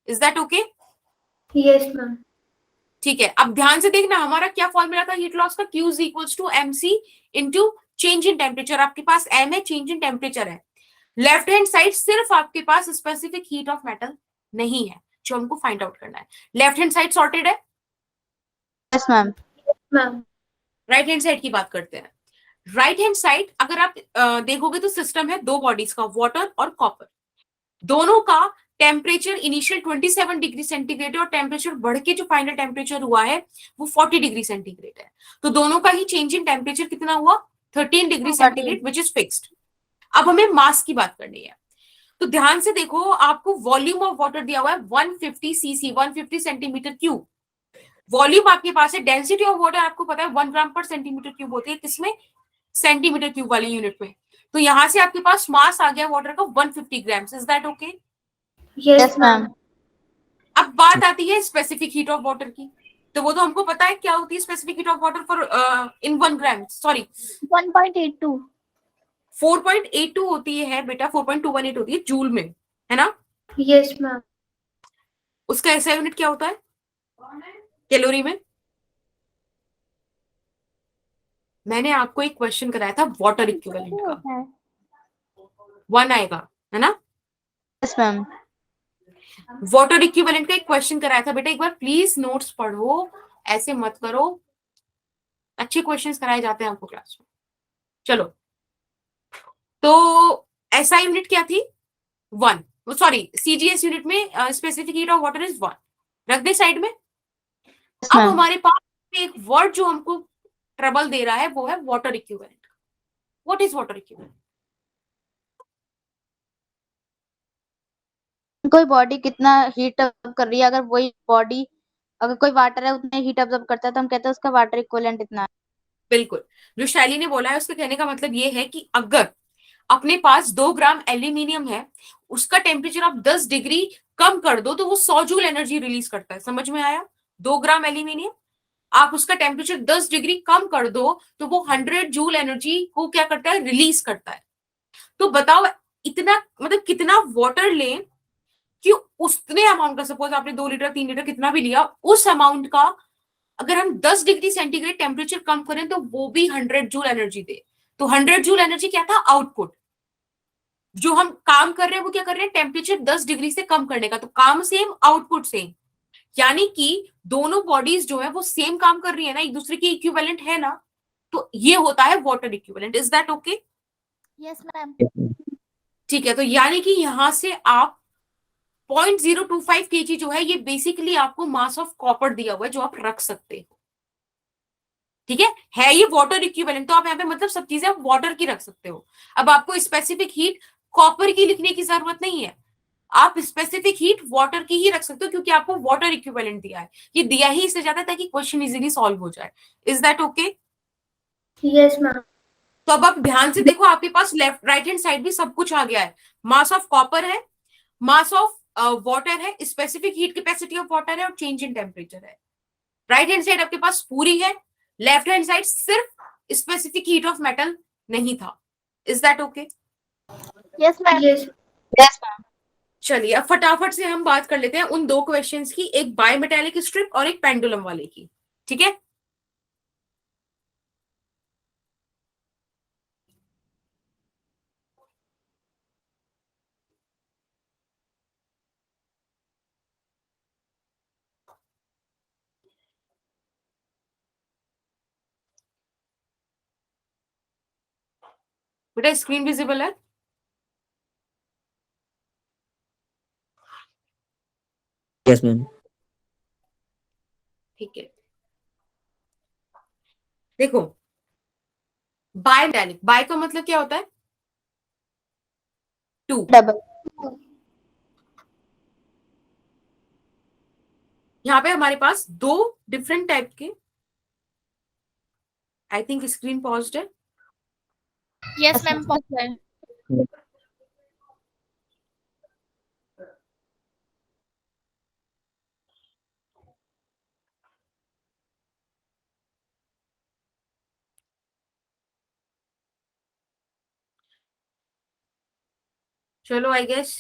Speaker 1: Is that okay?
Speaker 2: Yes ma'am.
Speaker 1: ठीक है। अब ध्यान से देखना, हमारा क्या फॉर्मूला था हीट लॉस का, Q is equals to MC into change in temperature. आपके पास M है, चेंज इन टेम्परेचर है। लेफ्ट हैंड साइड सिर्फ आपके पास स्पेसिफिक हीट ऑफ मेटल नहीं है जो हमको फाइंड आउट करना है। लेफ्ट हैंड साइड सॉर्टेड है?
Speaker 5: Yes ma'am.
Speaker 2: Ma'am.
Speaker 1: Right hand side की बात करते हैं। राइट हैंड साइड अगर आप देखोगे तो सिस्टम है दो बॉडीज का, वाटर और कॉपर। दोनों का टेम्परेचर इनिशियल 27 डिग्री सेंटीग्रेड है और टेम्परेचर बढ़ के जो फाइनल टेम्परेचर हुआ है वो 40 डिग्री सेंटीग्रेड है। तो दोनों का ही चेंज इन टेम्परेचर कितना हुआ, 13 degree centigrade, which is fixed. अब हमें मास की बात करनी है, तो ध्यान से देखो, आपको वॉल्यूम ऑफ वाटर दिया हुआ है 150 सीसी, 150 सेंटीमीटर क्यूब। वॉल्यूम आपके पास है, डेंसिटी ऑफ वाटर आपको पता है 1 ग्राम पर सेंटीमीटर क्यूब होती है, किसमें, सेंटीमीटर क्यूब वाली यूनिट में। तो यहां से आपके पास मास आ गया वाटर का 150 gram. Is that okay?
Speaker 2: Yes,
Speaker 5: Yes,
Speaker 2: ma'am.
Speaker 5: ma'am.
Speaker 1: अब बात आती है स्पेसिफिक हीट ऑफ वाटर की, तो वो तो हमको पता है क्या होती है specific heat of water for in 1 gram, sorry
Speaker 4: 1.82
Speaker 1: 4.82 होती है बेटा, 4.218 होती है जूल में, है ना?
Speaker 2: Yes, ma'am.
Speaker 1: उसका ऐसा यूनिट क्या होता है कैलोरी में? मैंने आपको एक क्वेश्चन कराया था वाटर इक्विवेलेंट का,
Speaker 4: होता है
Speaker 1: 1 आएगा, है ना?
Speaker 5: Yes, ma'am.
Speaker 1: वाटर इक्विवेलेंट का एक क्वेश्चन कराया था बेटा, एक बार प्लीज नोट्स पढ़ो, ऐसे मत करो, अच्छे क्वेश्चंस कराए जाते हैं आपको क्लास में। चलो, तो ऐसा यूनिट क्या थी? 1, सॉरी सीजीएस यूनिट में specific heat of water is 1, रख दे साइड में।
Speaker 5: Yes,
Speaker 1: अब
Speaker 5: ma'am.
Speaker 1: हमारे पास एक वर्ड जो हमको ट्रबल दे रहा है वो है water equivalent. What is water equivalent?
Speaker 5: कोई बॉडी कितना हीट अप कर रही है, अगर वही बॉडी अगर कोई वाटर है उतने हीट अब्जॉर्ब करता है तो हम कहते हैं उसका वाटर इक्विवेलेंट इतना है।
Speaker 1: बिल्कुल, जो शैली ने बोला है उसके कहने का मतलब ये है कि अगर अपने पास 2 ग्राम एल्यूमिनियम है, उसका टेम्परेचर आप 10 डिग्री कम कर दो तो वो 100 जूल एनर्जी रिलीज करता है। समझ में आया? 2 ग्राम एल्यूमिनियम, आप उसका टेम्परेचर 10 डिग्री कम कर दो तो वो 100 जूल एनर्जी को क्या करता है? रिलीज करता है। तो बताओ इतना मतलब कितना वाटर लें कि उतने अमाउंट का, सपोज आपने 2 लीटर 3 लीटर कितना भी लिया, उस अमाउंट का अगर हम 10 डिग्री सेंटीग्रेड टेम्परेचर कम करें तो वो भी 100 जूल एनर्जी दे। तो 100 जूल एनर्जी क्या था? आउटपुट। जो हम काम कर रहे हैं वो क्या कर रहे हैं? टेम्परेचर 10 डिग्री से कम करने का। तो काम सेम, आउटपुट सेम, यानी कि दोनों बॉडीज जो है वो सेम काम कर रही है ना, एक दूसरे की इक्विवेलेंट है ना, तो ये होता है water equivalent. Is that okay?
Speaker 4: Yes ma'am.
Speaker 3: Yes, ma'am.
Speaker 1: ठीक है, तो यानी कि यहां से आप 0.025 kg जो है ये बेसिकली आपको मास ऑफ कॉपर दिया हुआ है जो आप रख सकते हो। ठीक है ये वाटर इक्विवेलेंट, तो आप यहाँ पे मतलब सब चीजें आप वाटर की रख सकते हो। अब आपको स्पेसिफिक हीट कॉपर की लिखने की जरूरत नहीं है, आप स्पेसिफिक हीट वाटर की ही रख सकते हो क्योंकि आपको वाटर इक्विवेलेंट दिया है। ये दिया ही इसलिए जाता है ताकि क्वेश्चन इजीली सॉल्व हो जाए। Is that okay?
Speaker 2: Yes, ma'am.
Speaker 1: तो अब आप ध्यान से देखो, आपके पास लेफ्ट राइट हैंड साइड भी सब कुछ आ गया है। मास ऑफ कॉपर है, मास ऑफ वाटर है, specific heat capacity of water है और चेंज इन टेम्परेचर है। राइट हैंड साइड आपके पास पूरी है, लेफ्ट हैंड साइड सिर्फ स्पेसिफिक हीट ऑफ मेटल नहीं था। Is that okay?
Speaker 4: Yes ma'am.
Speaker 2: Yes.
Speaker 5: Yes, ma'am.
Speaker 1: चलिए अब फटाफट से हम बात कर लेते हैं उन 2 क्वेश्चंस की, एक बायमेटालिक स्ट्रिप और एक पेंडुलम वाले की। ठीक है, बेटा स्क्रीन विजिबल है?
Speaker 3: Yes, ma'am.
Speaker 1: ठीक है, देखो बायमेटालिक, बाय का मतलब क्या होता है? 2।
Speaker 5: Double.
Speaker 1: यहाँ पे हमारे पास 2 डिफरेंट टाइप के, आई थिंक स्क्रीन पॉज्ड है।
Speaker 4: Yes ma'am possible.
Speaker 1: चलो आई गेस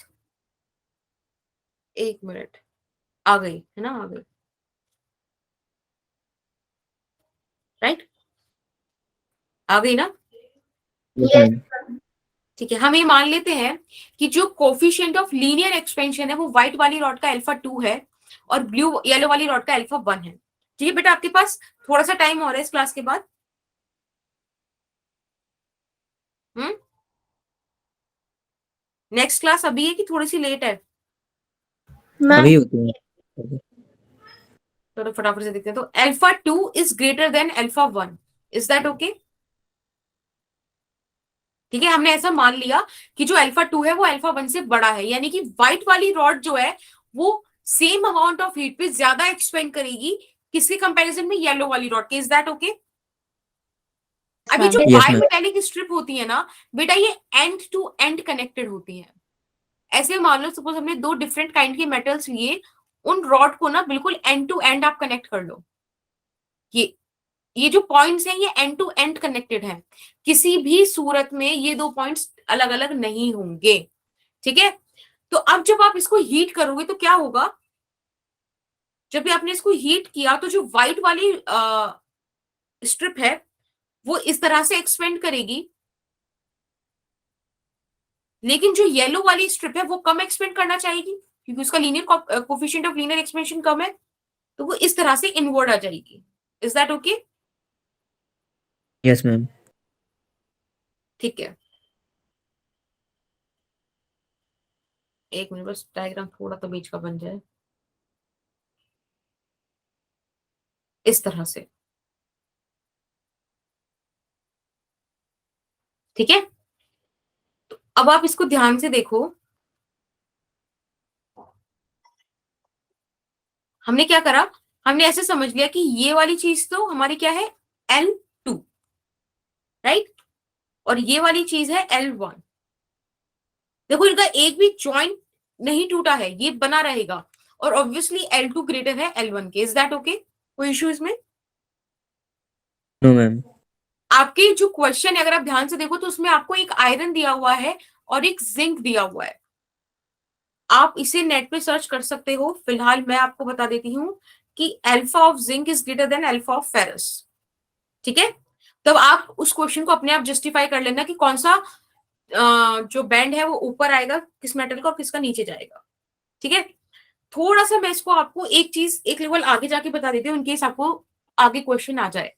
Speaker 1: 1 मिनट, आ गई है ना, आ गई राइट, आ गई ना?
Speaker 3: Yes,
Speaker 2: Yes.
Speaker 3: ma'am.
Speaker 1: ठीक है, हम ये मान लेते हैं कि जो कोफिशिएंट ऑफ लीनियर एक्सपेंशन है वो व्हाइट वाली रॉड का अल्फा 2 है और ब्लू येलो वाली रॉड का अल्फा 1 है। ठीक है बेटा, आपके पास थोड़ा सा टाइम हो रहा है इस क्लास के बाद। नेक्स्ट क्लास अभी है कि थोड़ी सी लेट है?
Speaker 2: Ma'am.
Speaker 3: अभी होती है।
Speaker 1: तो फटाफट से देखते हैं। तो alpha 2 is greater then alpha 1, is that okay? ठीक है, हमने ऐसा मान लिया कि जो अल्फा 2 है वो अल्फा 1 से बड़ा है, यानी कि व्हाइट वाली रॉड जो है वो सेम अमाउंट ऑफ हीट पे ज्यादा एक्सपेंड करेगी किसके कंपैरिजन में? येलो वाली रॉड के। Is that okay? अभी
Speaker 5: ma'am.
Speaker 1: जो
Speaker 3: Yes, ma'am.
Speaker 1: बायमेटालिक स्ट्रिप होती है ना बेटा, ये एंड टू एंड कनेक्टेड होती है। ऐसे मान लो सपोज हमने दो डिफरेंट काइंड के मेटल्स लिए, उन रॉड को ना बिल्कुल एंड टू एंड आप कनेक्ट कर लो। ये जो पॉइंट्स हैं ये एंड टू एंड कनेक्टेड हैं, किसी भी सूरत में ये दो पॉइंट्स अलग अलग नहीं होंगे, ठीक है। तो अब जब आप इसको हीट करोगे तो क्या होगा, जब भी आपने इसको हीट किया तो जो व्हाइट वाली स्ट्रिप है वो इस तरह से एक्सपेंड करेगी, लेकिन जो येलो वाली स्ट्रिप है वो कम एक्सपेंड करना चाहेगी क्योंकि उसका linear coefficient of linear expansion कम है, तो वो इस तरह से इनवर्ड आ जाएगी। Is that okay?
Speaker 3: Yes ma'am.
Speaker 1: ठीक है, एक मिनट बस डायग्राम थोड़ा तो बीच का बन जाए इस तरह से, ठीक है। तो अब आप इसको ध्यान से देखो, हमने क्या करा, हमने ऐसे समझ लिया कि ये वाली चीज तो हमारी क्या है, L2, राइट, और ये वाली चीज है L1। देखो इनका एक भी जॉइंट नहीं टूटा है, ये बना रहेगा, और ऑब्वियसली L2 ग्रेटर है L1 के। Is that okay? कोई इश्यू इसमें?
Speaker 3: No ma'am.
Speaker 1: आपके जो क्वेश्चन है अगर आप ध्यान से देखो तो उसमें आपको एक आयरन दिया हुआ है और एक जिंक दिया हुआ है। आप इसे नेट पे सर्च कर सकते हो, फिलहाल मैं आपको बता देती हूँ कि alpha of zinc is greater then alpha of ferrous, ठीक है। तब आप उस क्वेश्चन को अपने आप जस्टिफाई कर लेना कि कौन सा जो बैंड है वो ऊपर आएगा किस मेटल का और किसका नीचे जाएगा, ठीक है। थोड़ा सा मैं इसको आपको एक चीज एक लेवल आगे जाके बता देती हूँ, इनकेस आपको आगे क्वेश्चन आ जाए।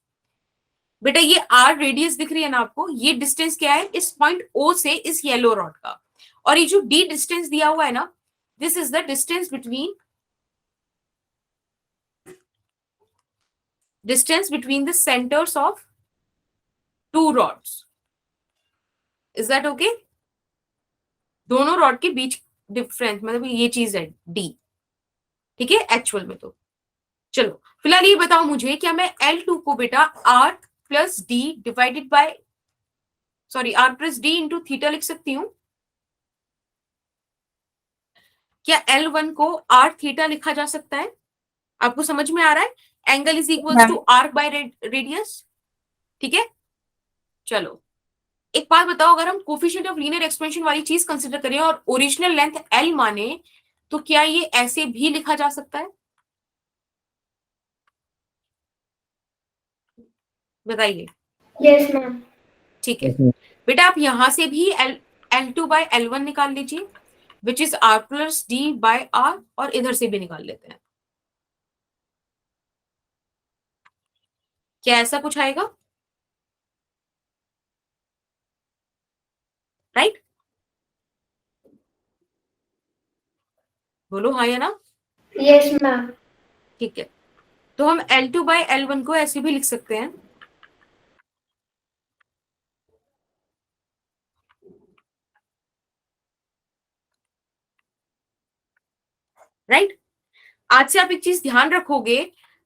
Speaker 1: बेटा ये आर रेडियस दिख रही है ना आपको, ये डिस्टेंस क्या है इस पॉइंट ओ से इस येलो रॉड का, और ये जो डी डिस्टेंस दिया हुआ है ना, this is the distance between the centres of two rods. Is that okay? दोनों रॉड के बीच डिफरेंस मतलब ये चीज है डी, ठीक है, एक्चुअल में। तो चलो फिलहाल ये बताओ मुझे, क्या मैं L2 को बेटा R plus D divided by R plus D into theta लिख सकती हूँ? क्या L1 को R थीटा लिखा जा सकता है? आपको समझ में आ रहा है? Angle is equals to arc by radius, ठीक है। चलो एक बात बताओ, अगर हम कोफिशिएंट ऑफ लीनियर एक्सपेंशन वाली चीज कंसिडर करें और ओरिजिनल लेंथ L माने, तो क्या ये ऐसे भी लिखा जा सकता है? बताइए।
Speaker 2: Yes ma'am.
Speaker 1: ठीक है बेटा, आप यहां से भी L2 बाय L1 निकाल लीजिए which is R plus D by R, और इधर से भी निकाल लेते हैं। क्या ऐसा कुछ आएगा? राइट, बोलो हाँ या ना।
Speaker 2: Yes ma'am.
Speaker 1: ठीक है, तो हम L2 बाय L1 को ऐसे भी लिख सकते हैं, राइट। आज से आप एक चीज ध्यान रखोगे,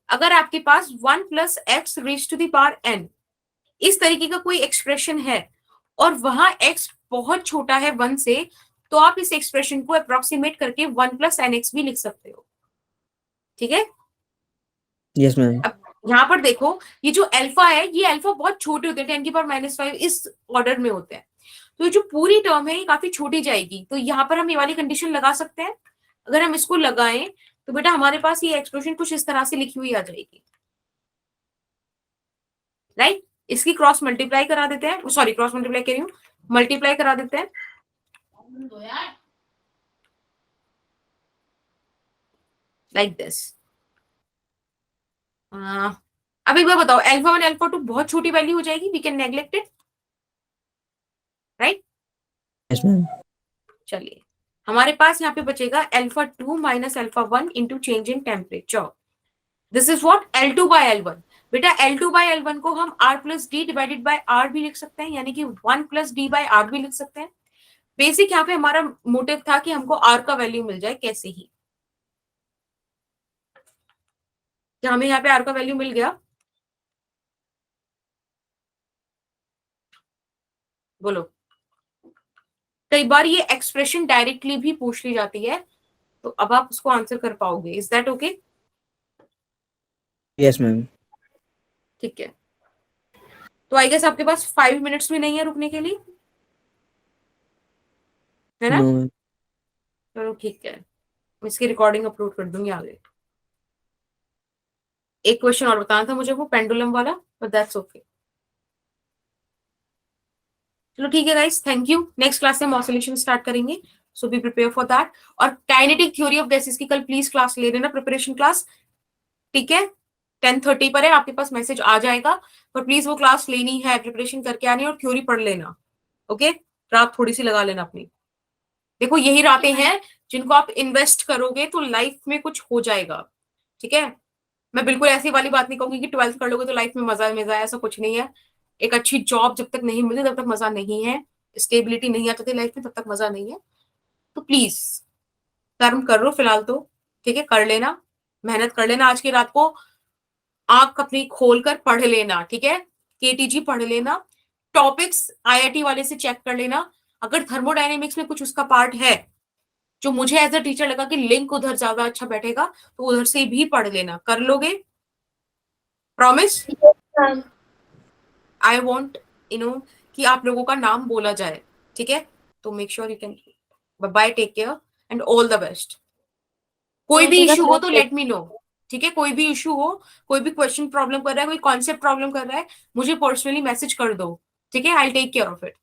Speaker 1: अगर आपके पास 1 plus X raise to the power n इस तरीके का कोई एक्सप्रेशन है और वहां x बहुत छोटा है 1 से, तो आप इस एक्सप्रेशन को अप्रोक्सीमेट करके 1 प्लस एन एक्स भी लिख सकते हो, ठीक है।
Speaker 3: Yes ma'am.
Speaker 1: अब यहाँ पर देखो, ये जो अल्फा है, ये अल्फा बहुत छोटे होते हैं, 10 की पावर -5 इस ऑर्डर में होते हैं, तो ये जो पूरी टर्म है ये काफी छोटी जाएगी। तो यहाँ पर हम ये वाली कंडीशन लगा सकते हैं। अगर हम इसको लगाएं तो बेटा हमारे पास ये एक्सप्रेशन कुछ इस तरह से लिखी हुई आ जाएगी, राइट। इसकी क्रॉस मल्टीप्लाई करा देते हैं, सॉरी क्रॉस मल्टीप्लाई कह रही हूँ, मल्टीप्लाई करा देते हैं, लाइक दिस। अब एक बार बताओ, अल्फा 1 अल्फा 2 बहुत छोटी वैल्यू हो जाएगी, we can neglect it, right.
Speaker 3: Yes ma'am.
Speaker 1: चलिए हमारे पास यहाँ पे बचेगा alpha 2 minus alpha 1 into change in temperature, this is what L2 by L1। बेटा L2 बाय L1 को हम R plus D divided by R भी लिख सकते हैं, यानी कि 1 प्लस डी बाय R भी लिख सकते हैं। बेसिक यहाँ पे हमारा मोटिव था कि हमको R का वैल्यू मिल जाए, कैसे ही। क्या हमें यहाँ पे R का वैल्यू मिल गया? बोलो, कई बार ये एक्सप्रेशन डायरेक्टली भी पूछ ली जाती है, तो अब आप उसको आंसर कर पाओगे। Is that okay?
Speaker 3: Yes, ma'am.
Speaker 1: ठीक है, तो आई गेस आपके पास 5 मिनट्स भी नहीं है रुकने के लिए, है ना?
Speaker 3: No, ma'am.
Speaker 1: चलो ठीक है, मैं इसकी रिकॉर्डिंग अपलोड कर दूंगी आगे। एक क्वेश्चन और बताना था मुझे, वो पेंडुलम वाला, बट दैट्स ओके। चलो ठीक है guys, thank you. Next class से हम ऑसिलेशन स्टार्ट करेंगे, सो बी प्रिपेयर फॉर दैट। और काइनेटिक थ्योरी ऑफ गैसेस की कल प्लीज क्लास ले लेना, प्रिपरेशन क्लास, ठीक है? 10:30 पर है, आपके पास मैसेज आ जाएगा, पर प्लीज वो क्लास लेनी है, प्रिपरेशन करके आनी है और थ्योरी पढ़ लेना, ओके? रात थोड़ी सी लगा लेना अपनी। देखो यही रातें हैं जिनको आप इन्वेस्ट करोगे तो लाइफ में कुछ हो जाएगा, ठीक है? मैं बिल्कुल ऐसी वाली बात नहीं कहूंगी कि 12th कर लोगे तो लाइफ में मजा मजा है, ऐसा कुछ नहीं है। एक अच्छी जॉब जब तक नहीं मिलती तब तक मजा नहीं है, स्टेबिलिटी नहीं आ जाती लाइफ में तब तक मजा नहीं है। तो प्लीज कर्म कर लो फिलहाल तो, ठीक है? कर लेना, मेहनत कर लेना, आज की रात को आंख अपनी खोलकर पढ़ लेना, ठीक है? केटीजी पढ़ लेना, टॉपिक्स आईआईटी वाले से चेक कर लेना। अगर थर्मोडायनेमिक्स में कुछ उसका पार्ट है जो मुझे एज अ टीचर लगा कि लिंक उधर ज्यादा अच्छा बैठेगा, तो उधर से भी पढ़ लेना। कर लोगे? प्रॉमिस?
Speaker 2: मैम
Speaker 1: आई वॉन्ट कि आप लोगों का नाम बोला जाए, ठीक है? तो make sure you can. Bye, take care and all the best. कोई भी इशू हो तो लेट मी नो, ठीक है? कोई भी इशू हो, कोई भी क्वेश्चन प्रॉब्लम कर रहा है, कोई कॉन्सेप्ट प्रॉब्लम कर रहा है, मुझे पर्सनली मैसेज कर दो, ठीक है? I take care of it.